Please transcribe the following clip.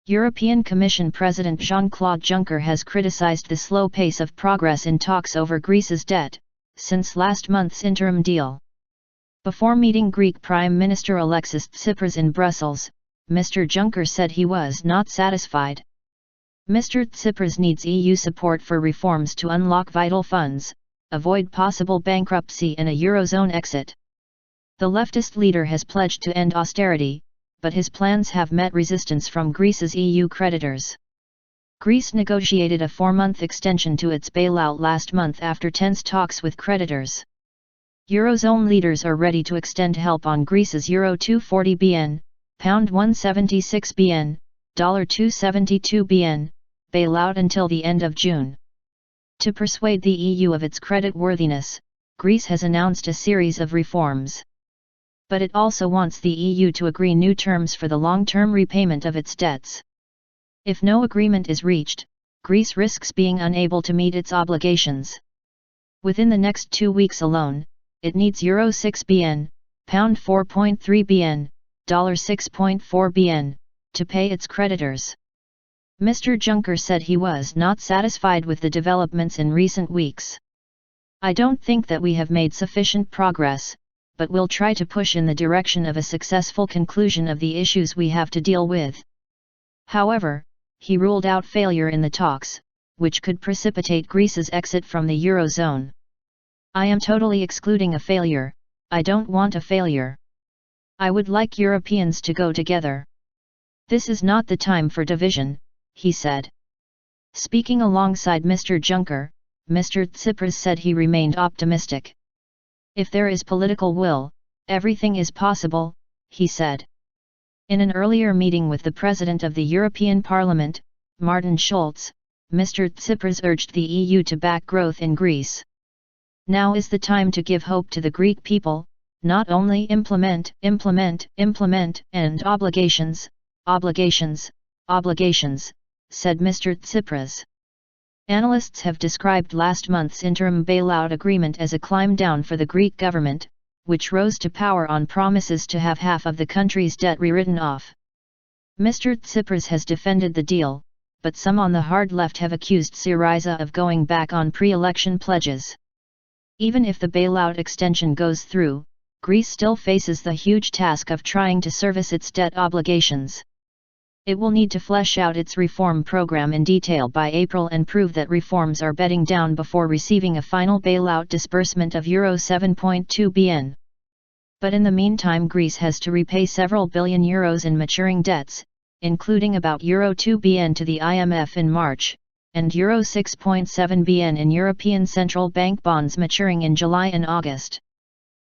European Commission President Jean-Claude Juncker has criticized the slow pace of progress in talks over Greece's debt, since last month's interim deal. Before meeting Greek Prime Minister Alexis Tsipras in Brussels, Mr. Juncker said he was not satisfied. Mr. Tsipras needs EU support for reforms to unlock vital funds, avoid possible bankruptcy and a Eurozone exit. The leftist leader has pledged to end austerity, but his plans have met resistance from Greece's EU creditors. Greece negotiated a 4-month extension to its bailout last month after tense talks with creditors. Eurozone leaders are ready to extend help on Greece's Euro 240 bn, Pound 176 bn, Dollar 272 bn, bailout until the end of June. To persuade the EU of its creditworthiness, Greece has announced a series of reforms. But it also wants the EU to agree new terms for the long-term repayment of its debts. If no agreement is reached, Greece risks being unable to meet its obligations. Within the next 2 weeks alone, it needs Euro 6 bn, Pound 4.3 bn, Dollar 6.4 bn, to pay its creditors. Mr. Juncker said he was not satisfied with the developments in recent weeks. "I don't think that we have made sufficient progress, but we'll try to push in the direction of a successful conclusion of the issues we have to deal with." However, he ruled out failure in the talks, which could precipitate Greece's exit from the Eurozone. "I am totally excluding a failure. I don't want a failure. I would like Europeans to go together. This is not the time for division," he said. Speaking alongside Mr. Juncker, Mr. Tsipras said he remained optimistic. "If there is political will, everything is possible," he said. In an earlier meeting with the President of the European Parliament, Martin Schulz, Mr. Tsipras urged the EU to back growth in Greece. "Now is the time to give hope to the Greek people, not only implement, and obligations, said Mr. Tsipras. Analysts have described last month's interim bailout agreement as a climb down for the Greek government, which rose to power on promises to have half of the country's debt rewritten off. Mr. Tsipras has defended the deal, but some on the hard left have accused Syriza of going back on pre-election pledges. Even if the bailout extension goes through, Greece still faces the huge task of trying to service its debt obligations. It will need to flesh out its reform program in detail by April and prove that reforms are bedding down before receiving a final bailout disbursement of Euro 7.2 bn. But in the meantime, Greece has to repay several billion euros in maturing debts, including about Euro 2 bn to the IMF in March, and Euro 6.7 bn in European Central Bank bonds maturing in July and August.